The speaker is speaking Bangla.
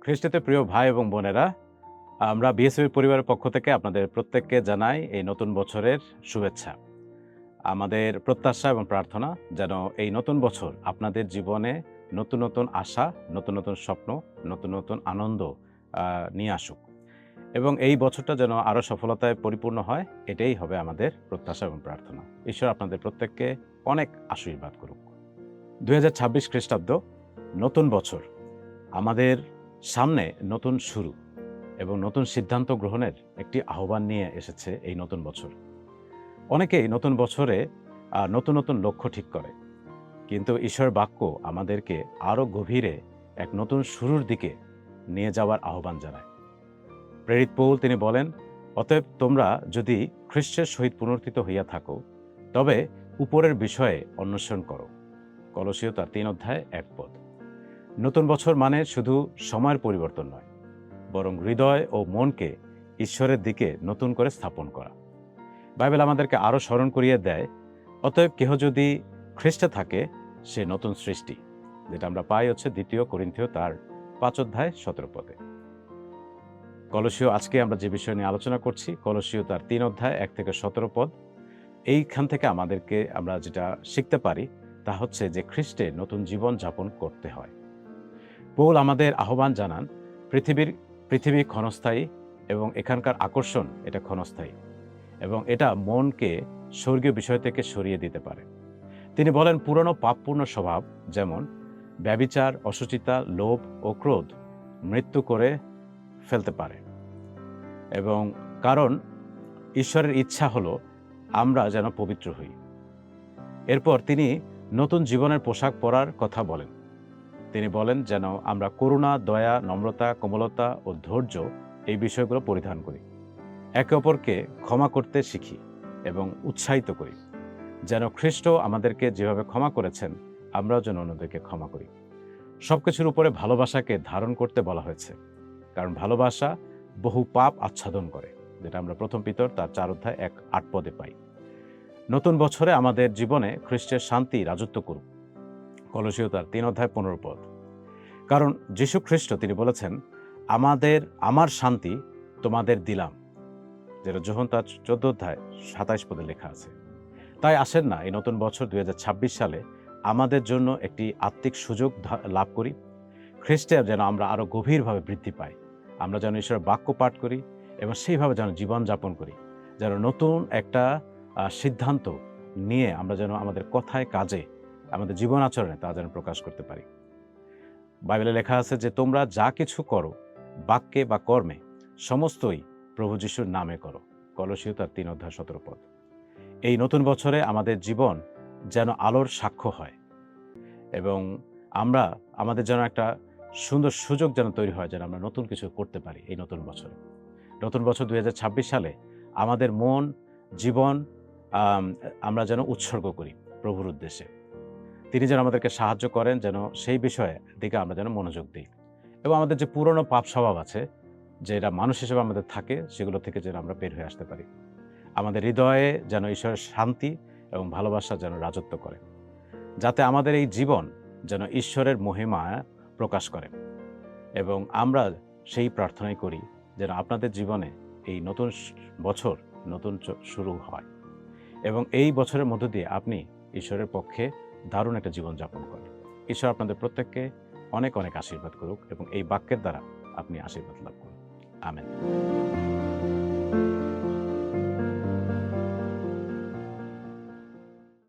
খ্রিস্টতে প্রিয় ভাই এবং বোনেরা, আমরা বিএসবি পরিবারের পক্ষ থেকে আপনাদের প্রত্যেককে জানাই এই নতুন বছরের শুভেচ্ছা। আমাদের প্রত্যাশা এবং প্রার্থনা যেন এই নতুন বছর আপনাদের জীবনে নতুন, নতুন আশা, নতুন, নতুন স্বপ্ন, নতুন, নতুন আনন্দ নিয়ে আসুক এবং এই বছরটা যেন আরও সফলতায় পরিপূর্ণ হয়, এটাই হবে আমাদের প্রত্যাশা এবং প্রার্থনা। ঈশ্বর আপনাদের প্রত্যেককে অনেক আশীর্বাদ করুক। ২০২৬ খ্রিস্টাব্দ, নতুন বছর। আমাদের সামনে নতুন শুরু এবং নতুন সিদ্ধান্ত গ্রহণের একটি আহ্বান নিয়ে এসেছে এই নতুন বছর। অনেকেই নতুন বছরে নতুন নতুন লক্ষ্য ঠিক করে, কিন্তু ঈশ্বরের বাক্য আমাদেরকে আরও গভীরে এক নতুন শুরুর দিকে নিয়ে যাওয়ার আহ্বান জানায়। প্রেরিত পৌল তিনি বলেন, অতএব তোমরা যদি খ্রিস্টের সহিত পুনরুত্থিত হইয়া থাকো, তবে উপরের বিষয়ে অন্বেষণ করো। কলসীয় তার 3:1 নতুন বছর মানে শুধু সময়ের পরিবর্তন নয়, বরং হৃদয় ও মনকে ঈশ্বরের দিকে নতুন করে স্থাপন করা। বাইবেল আমাদেরকে আরও স্মরণ করিয়ে দেয়, অতএব কেহ যদি খ্রিস্টে থাকে সে নতুন সৃষ্টি, যেটা আমরা পাই হচ্ছে 2 করিন্থীয় তার 5:17। কলসীয় আজকে আমরা যে বিষয় নিয়ে আলোচনা করছি, কলসীয় তার 3:1-17। এইখান থেকে আমাদেরকে আমরা যেটা শিখতে পারি তা হচ্ছে যে খ্রিস্টে নতুন জীবন যাপন করতে হয়। পৌল আমাদের আহ্বান জানান, পৃথিবী ক্ষণস্থায়ী এবং এখানকার আকর্ষণ এটা ক্ষণস্থায়ী এবং এটা মনকে স্বর্গীয় বিষয় থেকে সরিয়ে দিতে পারে। তিনি বলেন, পুরনো পাপপূর্ণ স্বভাব যেমন ব্যভিচার, অশুচিতা, লোভ ও ক্রোধ মৃত্যু করে ফেলতে পারে, এবং কারণ ঈশ্বরের ইচ্ছা হলো আমরা যেন পবিত্র হই। এরপর তিনি নতুন জীবনের পোশাক পরার কথা বলেন। তিনি বলেন যেন আমরা করুণা, দয়া, নম্রতা, কোমলতা ও ধৈর্য এই বিষয়গুলো পরিধান করি। একে অপরকে ক্ষমা করতে শিখি এবং উৎসাহিত করি, যেন খ্রিস্ট আমাদেরকে যেভাবে ক্ষমা করেছেন আমরাও যেন অন্যদেরকে ক্ষমা করি। সবকিছুর উপরে ভালোবাসাকে ধারণ করতে বলা হয়েছে, কারণ ভালোবাসা বহু পাপ আচ্ছাদন করে, যেটা আমরা প্রথম পিতর তার 4:8 পাই। নতুন বছরে আমাদের জীবনে খ্রিস্টের শান্তি রাজত্ব করুক। কলসীয় তার 3:15। কারণ যীশু খ্রিস্ট তিনি বলেছেন, আমার শান্তি তোমাদের দিলাম, যেটা যোহন তার 14:27 লেখা আছে। তাই আসেন না এই নতুন বছর 2026 সালে আমাদের জন্য একটি আত্মিক সুযোগ লাভ করি। খ্রিস্টে যেন আমরা আরো গভীরভাবে বৃদ্ধি পাই, আমরা যেন ঈশ্বরের বাক্য পাঠ করি এবং সেইভাবে যেন জীবন যাপন করি, যেন নতুন একটা সিদ্ধান্ত নিয়ে আমরা যেন আমাদের কথায়, কাজে, আমাদের জীবন আচরণে তা যেন প্রকাশ করতে পারি। বাইবেলে লেখা আছে যে তোমরা যা কিছু করো, বাক্যে বা কর্মে, সমস্তই প্রভু যিশুর নামে করো। কলসীয় তার 3:17। এই নতুন বছরে আমাদের জীবন যেন আলোর সাক্ষ্য হয় এবং আমাদের যেন একটা সুন্দর সুযোগ যেন তৈরি হয়, যেন আমরা নতুন কিছু করতে পারি এই নতুন বছরে। নতুন বছর 2026 সালে আমাদের মন, জীবন আমরা যেন উৎসর্গ করি প্রভুর উদ্দেশ্যে। তিনি যেন আমাদেরকে সাহায্য করেন, যেন সেই বিষয়ে দিকে আমরা যেন মনোযোগ দিই এবং আমাদের যে পুরনো পাপ স্বভাব আছে, যেটা মানুষ হিসেবে আমাদের থাকে, সেগুলো থেকে যেন আমরা বের হয়ে আসতে পারি। আমাদের হৃদয়ে যেন ঈশ্বরের শান্তি এবং ভালোবাসা যেন রাজত্ব করে, যাতে আমাদের এই জীবন যেন ঈশ্বরের মহিমা প্রকাশ করে। এবং আমরা সেই প্রার্থনাই করি যেন আপনাদের জীবনে এই নতুন বছর নতুন শুরু হয় এবং এই বছরের মধ্য দিয়ে আপনি ঈশ্বরের পক্ষে দারুণ একটা জীবন যাপন করেন। ঈশ্বর আপনাদের প্রত্যেককে অনেক অনেক আশীর্বাদ করুক এবং এই বাক্যের দ্বারা আপনি আশীর্বাদ লাভ করুন। আমেন।